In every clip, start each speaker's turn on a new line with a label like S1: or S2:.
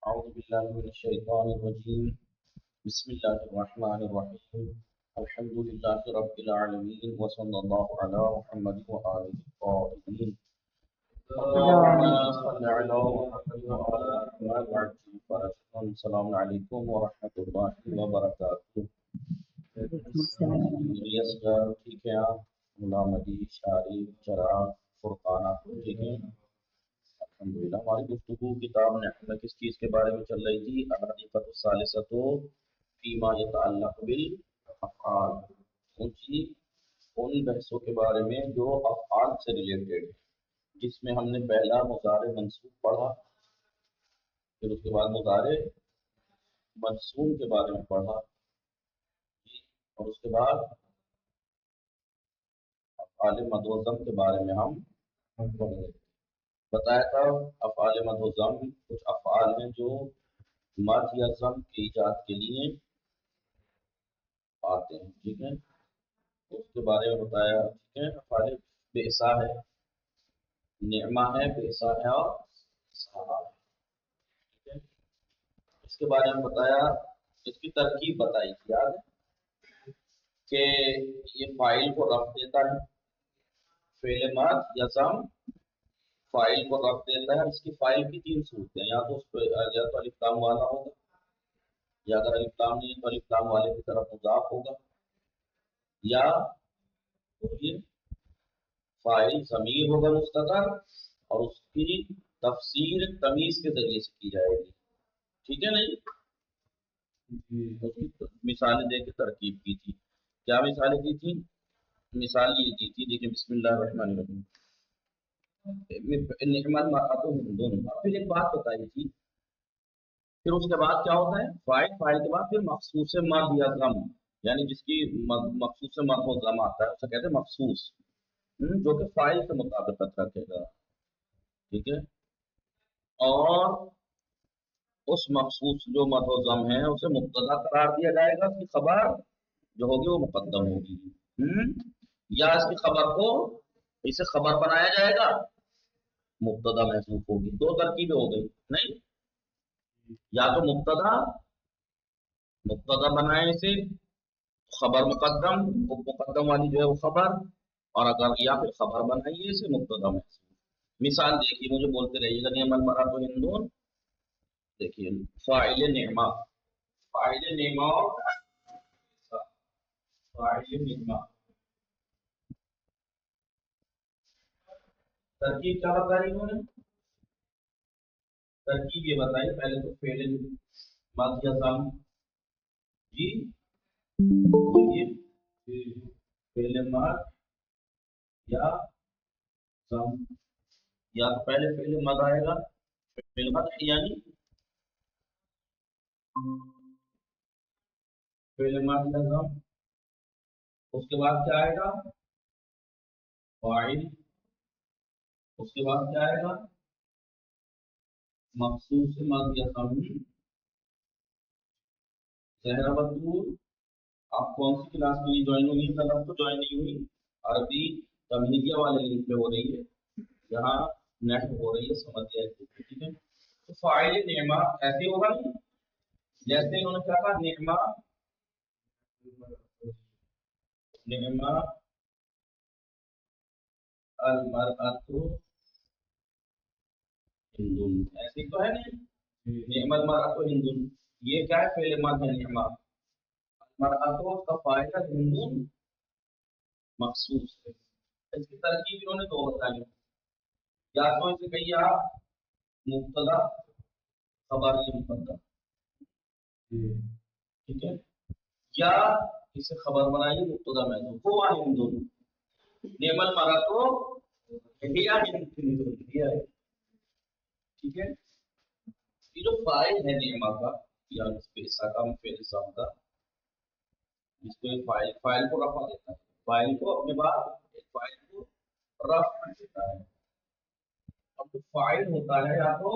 S1: أعوذ بالله من الشيطان الرجيم بسم الله الرحمن الرحيم الحمد لله رب العالمين وصلى الله على محمد وآله الطاهرين اللهم صل على محمد وعلى محمد وعجل فرجهم السلام عليكم ورحمة الله وبركاته الیاس ڈار ٹھیک ہے آپ غلام علی شارف چراغ فرقانہ ٹھیک ہے الحمدللہ ہماری گفتگو کتاب میں کس چیز کے بارے میں چل رہی تھی الحدیثۃ الثالثۃ فیما یتعلق بالافعال ان بحثوں کے بارے میں جو افعال سے ریلیٹڈ ہے جس میں ہم نے پہلا مضارع منصوب پڑھا پھر اس کے بعد مضارع منصوب کے بارے میں پڑھا اور اس کے بعد افعال مد و ضم کے بارے میں ہم پڑھ رہے تھے بتایا تھا افعال مد و ضم کچھ افعال ہیں جو مد یا ضم کے ایجاد کے لیے آتے ہیں ٹھیک ہے اس کے بارے میں بتایا ٹھیک ہے افعال بئسا ہے نعمہ ہے بئسا ہے اور سہا ہے ٹھیک ہے اس کے بارے میں بتایا اس کی ترکیب بتائی تھی یاد ہے کہ یہ فاعل کو رفع دیتا ہے فعل ماض یا ضم فاعل کو رفع دیتا ہے اس کی فاعل کی تین صورتیں یا تو اس پہ یا تو الف لام والا ہوگا یا اگر الف لام نہیں ہے تو الف لام والے کی طرف مضاف ہوگا یا یہ فاعل ضمیر ہوگا مستتر اور اس کی تفسیر تمیز کے ذریعے سے کی جائے گی ٹھیک ہے نہیں اس کی مثالیں دے کے ترکیب کی تھی کیا مثالیں دی تھی مثال یہ دی تھی دیکھیں بسم اللہ الرحمن الرحیم پھر ایک بات بتائی تھی پھر اس کے بعد کیا ہوتا ہے فاعل کے بعد پھر مخصوص مد یا ضم یعنی جس کی مخصوص مد و ضم آتا ہے اسے کہتے ہیں مخصوص جو کہ فاعل سے مطابقت رکھے گا ٹھیک ہے اور اس مخصوص جو مد و ضم ہے اسے مبتدا قرار دیا جائے گا اس کی خبر جو ہوگی وہ مقدم ہوگی یا اس کی خبر کو اسے خبر بنایا جائے گا مبتدا محذوف ہوگی دو ترکیبیں ہو گئی نہیں یا تو مبتدا بنائے اسے خبر مقدم والی جو ہے وہ خبر اور اگر یا پھر خبر بنائیے اسے مبتدا محذوف مثال دیکھیے مجھے بولتے رہیے گا نعم المرأۃ ہندون دیکھیے فاعل نعمہ ترکیب کیا بتائی انہوں نے ترکیب یہ بتائی پہلے تو فعل ماض یا ضم جی بولیے فعل ماض یا ضم یا تو پہلے فعل ماض آئے گا فعل ماض یعنی فعل ماض یا ضم اس کے بعد کیا آئے گا فاعل اس کے بعد کیا آئے گا مخصوص ماض یا ضم زہرا بدور آپ کون سی کلاس میں جوائن ہوئی کل آپ تو جوائن نہیں ہوئی عربی تمہیدیہ والے لنک پہ ہو رہی ہے یہاں نیٹ ہو رہی ہے سمجھ گیا ٹھیک ہے تو فاعل نعمہ ایسے ہوگا نہیں جیسے انہوں نے کیا کہا نعمہ المرأۃ ہندون ایسے تو ہے نہیں نعم المرأۃ ہندون یہ کیا ہے فعل ماض ہے نعمہ المرأۃ کا فاعل ہندون مخصوص ہے اس کی ترکیب انہوں نے دو بتائی یا تو اسے کہیے آپ مبتدا خبر مقدم ٹھیک ہے یا اسے خبر بنائیے مبتدا محذوف ہوا ہندون نعم المرأۃ ٹھیک ہے یہ جو فاعل ہے نعمہ کا یا اس پہ ساکام فعل ضم کا جس کو فاعل کو رفع دیتا ہے فاعل کو اپنے بعد ایک فاعل کو رفع دیتا ہے اب جو فاعل ہوتا ہے یا تو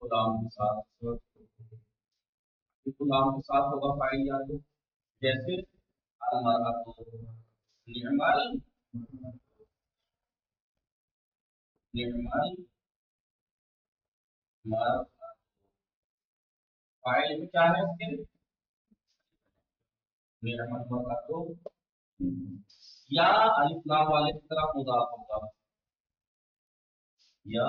S1: غلام کے ساتھ ہوگا فاعل یا تو جیسے المرأۃ نعمل मर, फाइल में क्या है इसके, नियमन का तो, या अलिफ लाम वाले की तरफ मुदाफ होगा, या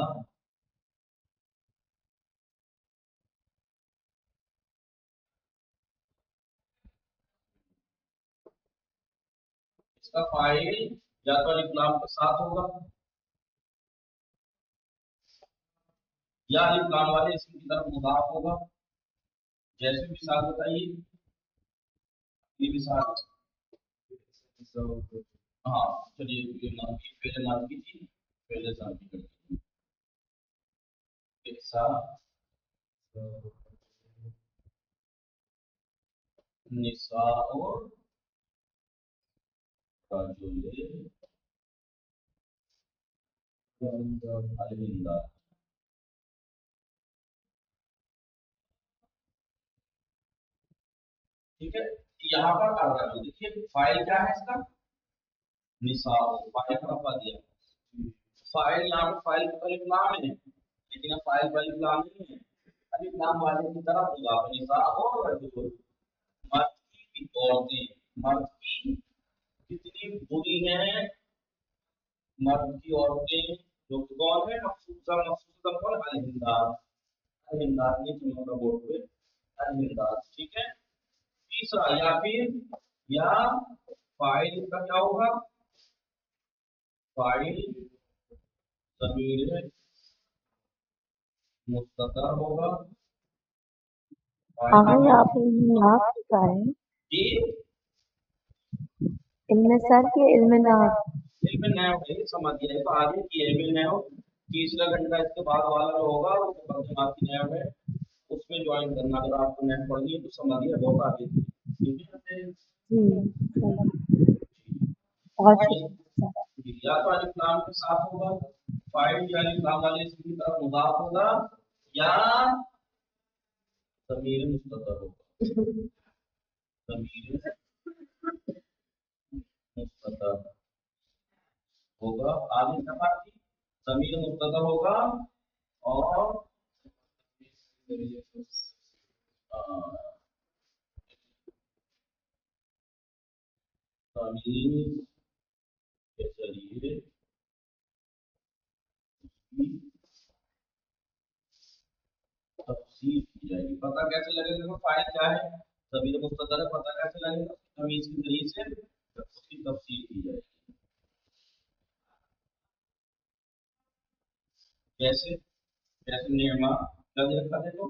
S1: इसका फाइल या तो अलिफ लाम के साथ होगा, या अलिफ लाम वाले इसम की तरफ मुदाफ होगा। जैसे मिसाल बताइए, ये मिसाल, हाँ चलिए, ये पहले माफ कीजिए, पहले शांति करते हैं, ऐसा निसा और रजुल अलहिंदा। ठीक है, यहाँ पर अर्रजुल, देखिए फाइल क्या है इसका, निसा, फाइल का रफा दिया, फाइल यहाँ पे फाइल का अलिफ लाम है, लेकिन अब फाइल का अलिफ लाम नहीं है, अलिफ लाम वाले की तरफ मुदाफ निसा और रजुल, मर्द की औरतें, मर्द की कितनी बुरी हैं, मर्द की औरतें जो कि कौन है, मखसूसा, मखसूसा कौन, अलहिंदाज, अलहिंदाज ये चुनौता बोर्ड पे, अलहिंदाज। ठीक है, तीसरा या फिर, या फाइल का क्या होगा, फाइल ज़मीर मुस्ततर होगा, फाइल
S2: अगर आप इल्म नाफ सिखा रहे हैं,
S1: ये
S2: इल्म सर के इल्म नाफ,
S1: इल्म नहव है, समझ गया, तो आगे की इल्म नहव, तीसरा घंटा इसके बाद वाला जो होगा वो मुकद्दमात की नहव है, उसमें ज्वाइन करना, अगर आपको नहव पढ़नी है तो समझिए, बहुत आगे की। ठीक है,
S2: बहुत
S1: फाइल या तो अलिफ लाम के साथ होगा, फाइल या अलिफ लाम वाले इसम की तरफ मुदाफ होगा, या ज़मीर मुस्ततर होगा, ज़मीर मुस्ततर होगा, आगे क्या बात थी, ज़मीर मुस्ततर होगा, और ज़मीर के जरिए तफसीर की जाएगी। पता कैसे लगेगा कि फाइल क्या है, ज़मीर मुस्ततर है, पता कैसे लगेगा, तमीज के जरिए से उसकी तफसीर की जाएगी। कैसे, कैसे नियमा क्या दे रखा, देखो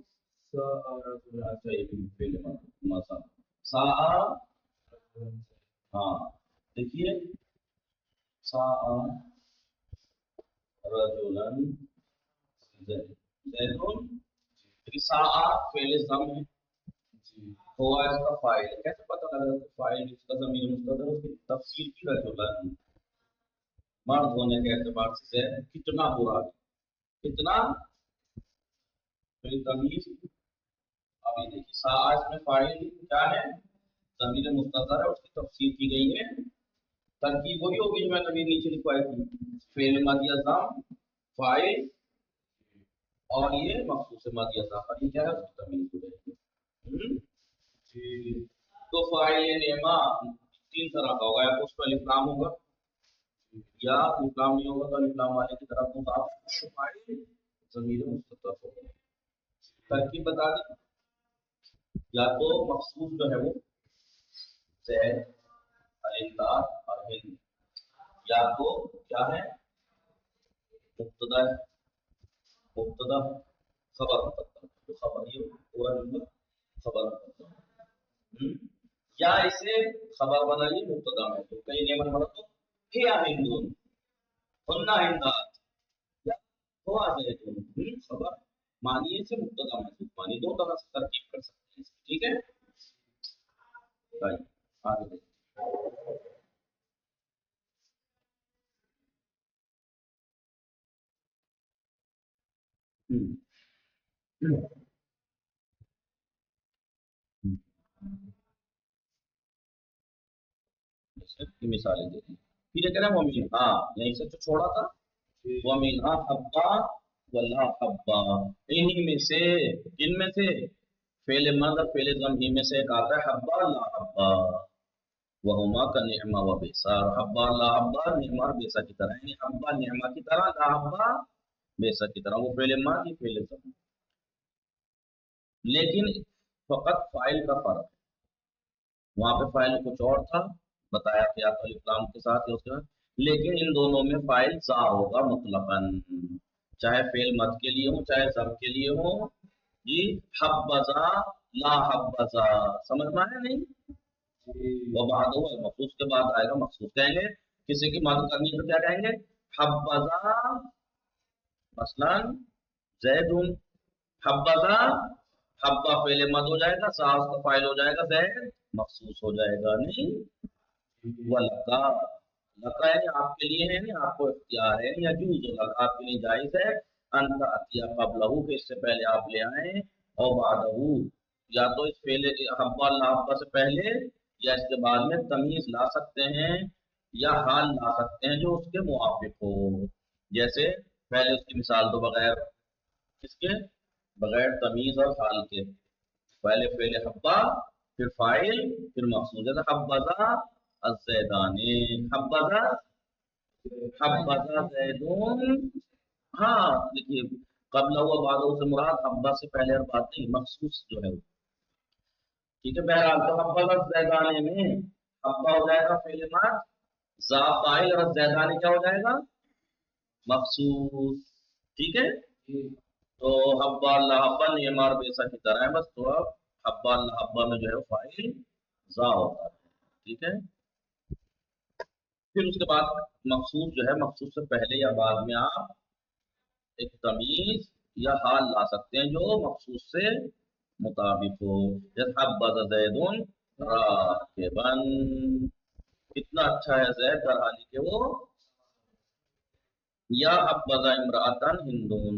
S1: अच्छा, ये भी पहले मसा सा, हाँ देखिए, सा रजुलन जैदुन, सा पहले सम है, हुआ इसका फाइल, कैसे पता लगा कि फाइल इसका ज़मीर मुस्ततर, उसकी तफसीर की रजुलन, मर्द होने के एतबार से कितना बुरा, कितना, फिर तमीज, अभी देखिए साज में फाइल क्या है, ज़मीर मुस्ततर है, उसकी तफसीर की गई है, तरकीब वही होगी जो मैंने अभी नीचे लिखवाई थी, फेल मादिया जाम, फाइल, और ये मखसूस मादिया जाम, और ये क्या है, उसकी तमीज हो जाएगी। जी, तो फाइल नेमा तीन तरह का होगा, या तो उसका अलिफ लाम होगा, या अलिफ लाम नहीं होगा तो अलिफ लाम वाले की तरफ मुदाफ, तो फाइल ज़मीर मुस्ततर होगा। तरकीब बता दी, या तो मखसूस जो है वो जैद, अलिंदाज और हिंद, या तो क्या है, मुब्तदा है, मुब्तदा खबर मुकद्दम, तो खबर ये पूरा जुमला खबर मुकद्दम, या इसे खबर बनाइए मुब्तदा में, तो कई नेमन बना तो हिया हिंदून, हुन्ना हिंदात, या हुआ जैदून, खबर मानिए, इसे मुब्तदा महसूस मानिए, दो तरह से तरकीब कर सकते हैं, ठीक है भाई, आगे देखिए। हम्म, हम्म, हम्म, जैसे मिसालें दे दी, फिर ये कह रहे हैं वमीन, हाँ यहीं से तो छोड़ा था, वमीन हाँ हब्बा वला हब्बा, इन्हीं में से, किन में से, फेल मद और फेल जम ही में से एक आता है हब्बा ला हब्बा, वहुमा का निअमा व बेसा। हब्बा ला हब्बा निअमा और बेसा की तरह, यानी हब्बा निअमा की तरह, ला हब्बा बेसा की तरह, वो फेल मद ये फेल जम। लेकिन फकत फाइल का फर्क है, वहां पे फाइल कुछ और था, बताया कि आप अलिफ लाम के साथ है उसके बाद, लेकिन इन दोनों में फाइल सा होगा मुतलकन, चाहे फेल मद के लिए हो चाहे जम के लिए हो जी। हब्बजा ला हब्बजा, समझ में आया नहीं? वो बाद हो मखसूस के बाद आएगा, मखसूस कहेंगे, किसी की मदद करनी है तो क्या कहेंगे, हब्बजा, मसलन जैदुन, हब्बजा, हब्बा पहले मद हो जाएगा, सा उसका फाइल हो जाएगा, जैद मखसूस हो जाएगा, नहीं। वलका, लका यानी आपके लिए है, नहीं आपको इख्तियार है, या जूज लका आपके लिए जायज है, अंत अतिया कबलहू के इससे पहले आप ले आए, और बादहू, या तो इस पहले हब्बा ला हब्बा से पहले या इसके बाद में तमीज ला सकते हैं, या हाल ला सकते हैं जो उसके मुआफिक हो। जैसे पहले उसकी मिसाल दो, बगैर किसके, बगैर तमीज और हाल के, पहले पहले हब्बा फिर फाइल फिर मखसूस, जैसे हब्बजा अज़्ज़ैदानी, हब्बजा, हब्बजा ज़ैदुन। हाँ देखिए, कबला हुआ बाद से मुराद हब्बा से पहले और बाद नहीं, मखसूस जो है वो, ठीक है। बहरहाल तो हब्बजा ज़ैदानी में हब्बा हो जाएगा फेल माद, जा फाइल, और ज़ैदानी क्या हो जाएगा, मखसूस, ठीक है। तो हब्बा अल्लाह हब्बा नियमार बेसा की तरह है, बस तो अब हब्बा अल्लाह हब्बा में जो है फाइल जा होता है, ठीक है। फिर उसके बाद मखसूस जो है, मखसूस से पहले या बाद में आप एक तमीज या हाल ला सकते हैं जो मखसूस से मुताबिक हो, जैसे हब्बा ज़ैदुन राकिबन, कितना अच्छा है जैद दर हाली के वो, या हब्बा इमरातन हिंदुन,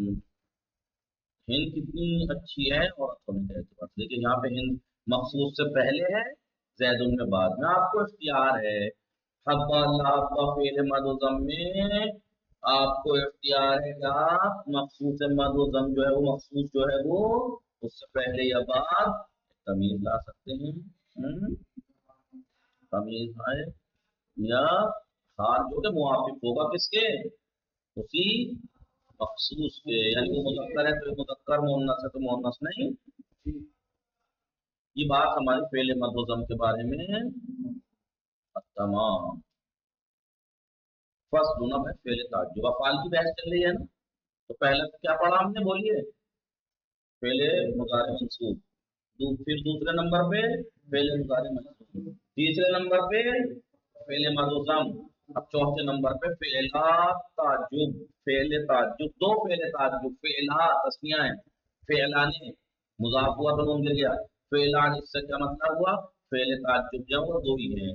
S1: हिंद कितनी अच्छी है औरतों में के एतबार से। देखिए यहाँ पे हिंद मखसूस से पहले है, जैदुन में बाद में, आपको इख्तियार है। हब्बा अल्लाह हब्बा फेल मदुजम में आपको इख्तियार है कि आप मखसूस मदुजम जो है वो, मखसूस जो है वो उससे पहले या बाद तमीज ला सकते हैं, तमीज है, या हाल जो कि मुआफिक होगा किसके, उसी मखसूस के, यानी वो मुज़क्कर है तो मुज़क्कर, मुअन्नस है तो मुअन्नस नहीं। ये बात हमारी फेल मदुजम के बारे में तमाम। फर्स्ट दोनों में फेल ताज्जुब, अफ़आल की बहस चल रही है ना, तो पहले क्या पढ़ा हमने, बोलिए, फेले मुज़ारे मंसूब, फिर दूसरे नंबर पे फेले मुज़ारे मंसूब, तीसरे नंबर पे फेले मदुजम, अब चौथे नंबर पे फेला ताजुब, फेले ताजुब, दो फेले ताजुब, फेला तस्निया है, फेलाने मुजाफ हुआ तो नून गिर गया, फेलान इससे क्या मतलब हुआ, फेले ताजुब जो वो दो ही है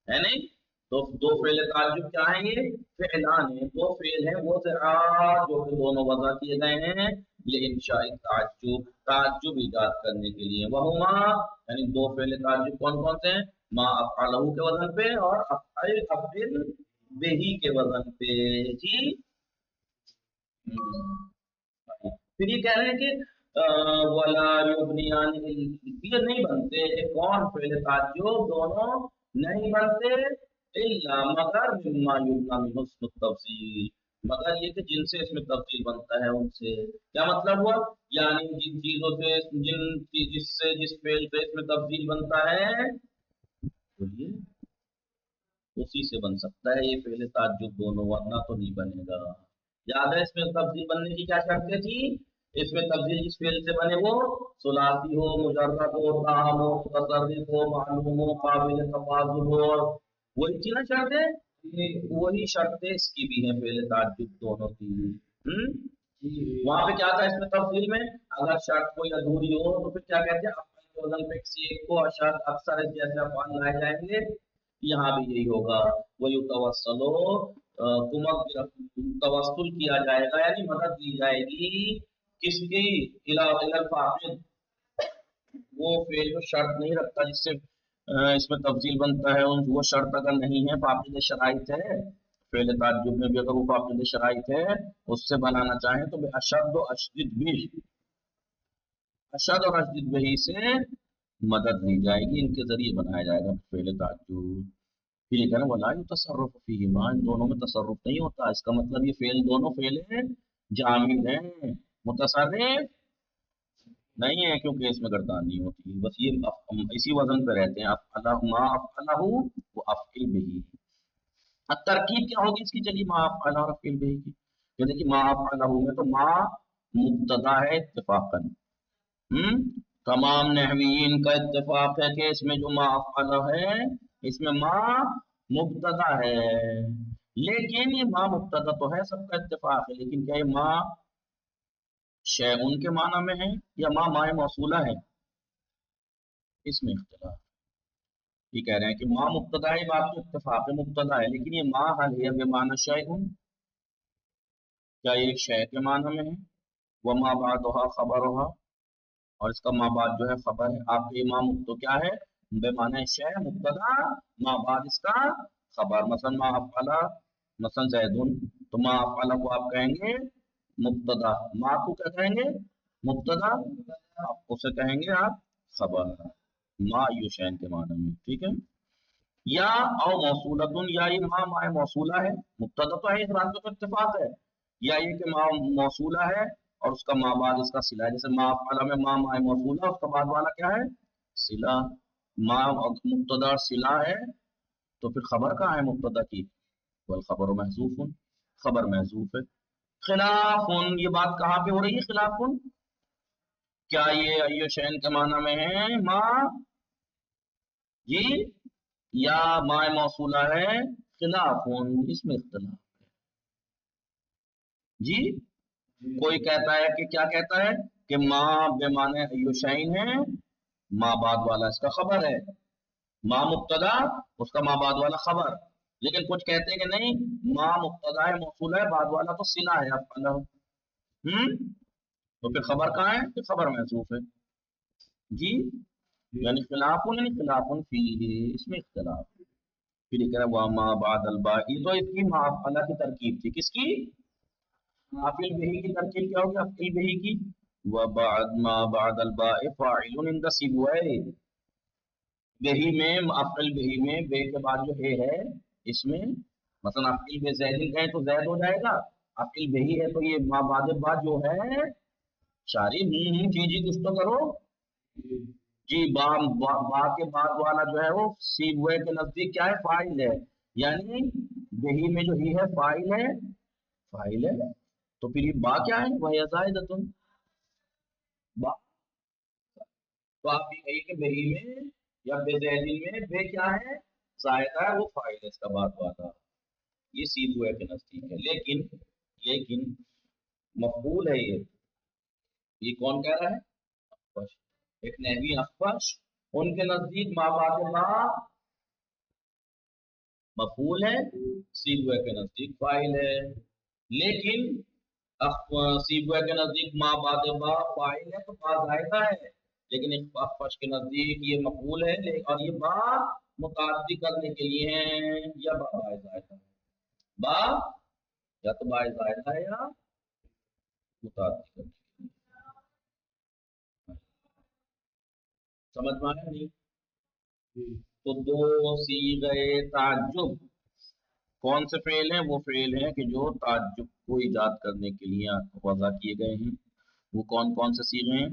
S1: नहीं। तो दो फेल ताजुब क्या है, ये फेलान है, दो फेल है वो से जो कि दोनों वजह किए गए हैं, लेकिन शायद ताजुब, ताजुब इजाद करने के लिए, वहुमा यानी दो फेल ताजुब कौन कौन से हैं, मा अफ़अलहु के वजन पे और अफ़अल अफ़िल बिही के वजन पे जी। फिर ये कह रहे हैं कि वला युबनियान, ये नहीं बनते, कौन फेल ताजुब दोनों नहीं बनते, इल्ला मगर मिम्मा युबना मिन्हु इस्मुत तफसील, मगर ये कि जिनसे इसमें तब्दील बनता है उनसे, क्या मतलब हुआ, यानी जिन चीजों से, जिससे जिस फेल से इसमें तब्दील बनता है, बोलिए, उसी से बन सकता है ये फेल ताज्जुब दोनों, वरना तो नहीं बनेगा। याद है इसमें तब्दील बनने की क्या शर्तें थी, इसमें तब्दील जिस फेल से बने वो सुलासी हो, मुजर्रद हो, ताम हो, मुतसर्रिफ हो, मालूम हो, काबिल तफाजुल हो, और वही थी ना शर्तें, वही शर्तें इसकी भी हैं फेल ताज्जुब दोनों की। वहां पे क्या था इसमें तब्दील में, अगर शर्त कोई अधूरी हो तो फिर क्या कहते हैं, अपने वजन पे किसी एक को अशद अक्सर जैसे अफआल लाए जाएंगे, यहाँ भी यही होगा, वही तवस्सलो, तवस्सुल किया जाएगा, यानी मदद ली जाएगी किसकी, इलल फाक़िद, वो फेल जो शर्त नहीं रखता जिससे इसमें तब्दील बनता है, वो शर्त अगर नहीं है, फाक़िद शराइत है, فعل تعجب میں بھی اگر وہ فاقد شرائط ہے اس سے بنانا چاہیں تو اشد و اشدد بھی، اشد اور اشدد بھی سے مدد لی جائے گی، ان کے ذریعے بنایا جائے گا فعل تعجب۔ پھر یہ کہنا ولا تصرف فیہما، ان دونوں میں تصرف نہیں ہوتا، اس کا مطلب یہ فعل دونوں فعل ہیں جامد ہیں، متصرف نہیں ہے کیونکہ اس میں گردان نہیں ہوتی، بس یہ اسی وزن پہ رہتے ہیں، افعلہ ما افعلہ و افعل بہ۔ اب ترکیب کیا ہوگی اس کی، چلیے ما افعلہ اور افعل بہ کی، جو دیکھیے ما افعلہ میں تو ما مبتدا ہے اتفاقاً، تمام نحویین کا اتفاق ہے کہ اس میں جو ما افعلہ ہے اس میں ما مبتدا ہے، لیکن یہ ما مبتدا تو ہے سب کا اتفاق ہے، لیکن کیا یہ ما شیعون کے معنی میں ہے یا ما مائے موصولہ ہے، اس میں اختلاف۔ یہ کہہ رہے ہیں کہ ما مبتدا ہے، بات تو اتفاق ہے مبتدا ہے، لیکن یہ ما حل ہے بمعنی شیعون، کیا یہ ایک شے کے معنی میں ہے، وہ ما بعدها خبرها، اور اس کا ما بعد جو ہے خبر ہے، آپ کے امام تو کیا ہے بے معنی شے مبتدا، ما بعد اس کا خبر، مثلا ما افعلا مثلا زیدن، تو ما افعلا کو آپ کہیں گے مبتدا، ما کو کیا کہیں گے مبتدا، آپ اسے کہیں گے آپ خبر، ما یو شین کے معنی میں، ٹھیک ہے۔ یا او موصولتن، یا یہ ما مائے موصولہ ہے، مبتدا تو ہے اس بات کا اتفاق ہے، یا یہ کہ ما موصولہ ہے اور اس کا ما بعد اس کا صلہ ہے، جیسے ما افعل میں ما مائے موصولہ اس کا بعد والا کیا ہے صلہ، ما مبتدا صلہ ہے تو پھر خبر کہاں ہے مبتدا کی، والخبر محذوف، خبر محذوف ہے۔ خلاف، یہ بات کہاں پہ ہو رہی ہے خلاف، کیا یہ ایو شین کے معنی میں ہے ما جی یا ما موصولہ ہے، خلاف اس میں اختلاف جی۔ کوئی کہتا ہے کہ کیا کہتا ہے کہ ما بے معنی ایو شین ہے، ما بعد والا اس کا خبر ہے، ما مبتدا اس کا ما بعد والا خبر، لیکن کچھ کہتے ہیں کہ نہیں ما مبتدا ہے موصول ہے، بعد والا تو صلہ ہے افعلہ، تو پھر خبر کہاں ہے، پھر خبر محذوف ہے جی، یعنی خلاف یعنی خلاف فیہ، اس میں اختلاف۔ پھر یہ کہہ رہا ہے وما بعد الباء، تو اس کی ما افعلہ کی ترکیب تھی، کس کی افعل بہ کی ترکیب کیا ہوگی افعل بہ کی، وبعد ما بعد الباء فاعل عند سیبویہ، بہی میں افعل بہی میں بے کے بعد جو ہے اس میں مثلا افعل بے زید کہیں تو زید ہو جائے گا، افعل بہی ہے تو یہ ما بعد بعد جو ہے شاری جی جی کچھ تو کرو جی، با کے بعد والا جو ہے وہ سیبوئے کے نزدیک کیا ہے فاعل ہے، یعنی بہی میں جو ہی ہے فاعل ہے، فاعل ہے تو پھر یہ با کیا ہے وہ زائدتن، با تو آپ یہ کہیے کہ بہی میں یا بے زیدین میں بے کیا ہے زائدہ ہے، وہ فاعل ہے اس کا بعد والا، یہ سیبوئے کے نزدیک ہے، لیکن مفعول ہے یہ کون کہہ رہا ہے اخفش، ایک نحوی اخفش، ان کے نزدیک ما بعد ما مفعول ہے، سیبوئے کے نزدیک فاعل ہے، لیکن سیبوئے کے نزدیک ما بعد با فاعل ہے تو با زائدہ ہے، لیکن اخفش کے نزدیک یہ مفعول ہے اور یہ با متعدی کرنے کے لیے ہے، یا با زائدہ ہے، با یا تو با زائدہ ہے یا متعدی کرنے کے لیے، سمجھ میں آیا نہیں؟ تو دو صیغہ تعجب کون سے فعل ہیں، وہ فعل ہیں کہ جو تعجب کو ایجاد کرنے کے لیے وضع کیے گئے ہیں، وہ کون کون سے صیغے ہیں،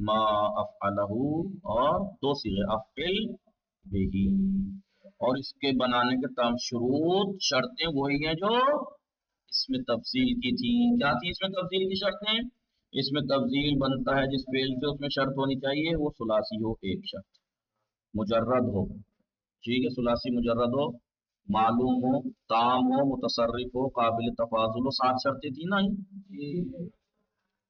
S1: ما افعلہ، اور دو صیغے افعل بہ، اور اس کے بنانے کے تمام شروط شرطیں وہی ہیں جو اس میں تفصیل کی تھی، کیا تھی اس میں تفصیل کی شرطیں، اس میں تفضیل بنتا ہے جس فعل سے اس میں شرط ہونی چاہیے وہ ثلاثی ہو، ایک شرط مجرد ہو، ٹھیک ہے ثلاثی مجرد ہو، معلوم ہو، تام ہو، متصرف ہو، قابل تفاضل ہو، 7 شرطیں تھی نا،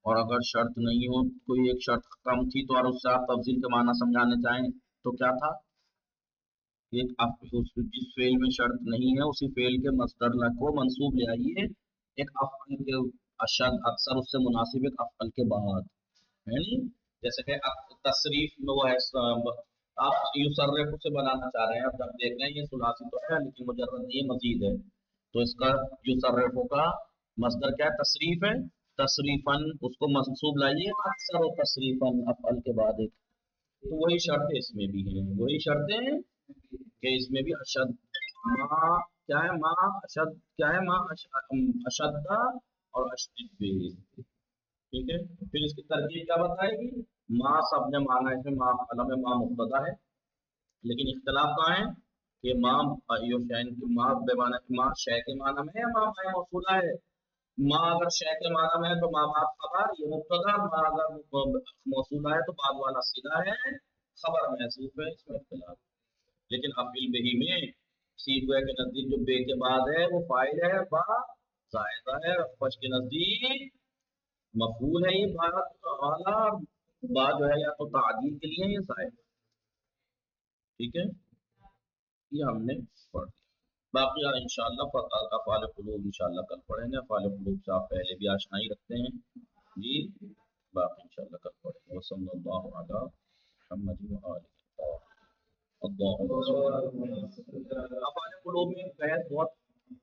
S1: اور اگر شرط نہیں ہو کوئی ایک شرط کم تھی تو اور اس سے آپ تفضیل کے معنی سمجھانے چاہیں تو کیا تھا، جس فعل میں شرط نہیں ہے اسی فعل کے مصدر کو منصوب لے آئیے ایک افعل کے اشد اکثر اس سے مناسب ایک افعل کے بعد، یعنی جیسے کہ تصریف میں وہ ہے آپ یصرف سے بنانا چاہ رہے ہیں، اب جب دیکھ رہے ہیں یہ ثلاثی تو ہے لیکن مجرد نہیں مزید ہے، तो इसका युसर्रिफु का मस्दर क्या है? तसरीफ है। तसरीफन उसको मंसूब लाइए अक्सर और तसरीफन अफअल के बाद एक। तो वही शर्तें इसमें भी हैं, वही शर्तें हैं कि इसमें भी अशद माँ क्या है, माँ अशद क्या है, माँ अशद्दा और अशदिद भी। ठीक है, फिर इसकी तरकीब क्या बताएगी? माँ सब ने माना है, इसमें माँ अलम में माँ मुब्तदा है, लेकिन इख्तलाफ कहाँ है कि माँ यो शैन की माँ बेमाना माँ शय के माना में है या माँ माया मौसूला है। माँ अगर शय के माना में है तो माँ बाप खबर ये मुब्तदा, माँ अगर मौसूला है तो बाद वाला सीधा है, खबर महसूस है, इसमें इख्तलाफ। लेकिन अब बिल बही में सीबुआ के नजदीक जो बे के बाद है वो फाइल है, बा जायदा है, फश के नजदीक मफूल है, ये बात वाला बा जो है या तो तादील के लिए ये जायद। ठीक है, ये हमने पढ़ लिया। बाकी यार इंशाल्लाह अफ़ाल क़ुलूब इंशाल्लाह कल पढ़ेंगे। अफ़ाल क़ुलूब से आप पहले भी आशनाई रखते हैं जी, बाकी इंशाल्लाह कल पढ़ेंगे। वसल्लल्लाहु अला मुहम्मद व आलिहि अफ़ाल क़ुलूब में बहस बहुत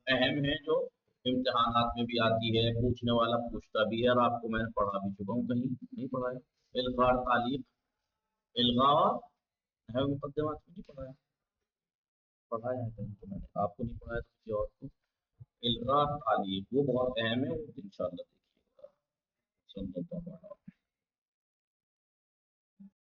S1: अहम है, जो इम्तिहानात में भी आती है, पूछने वाला पूछता भी है, और आपको मैंने पढ़ा भी चुका हूँ, कहीं नहीं पढ़ा है। इल्गा और तालीक, इल्गा है मुकद्दमात में नहीं पढ़ा है, पढ़ाया है कहीं तो मैंने, आपको नहीं पढ़ाया तो किसी और को। इल्गा तालीक वो बहुत अहम है, वो इंशाल्लाह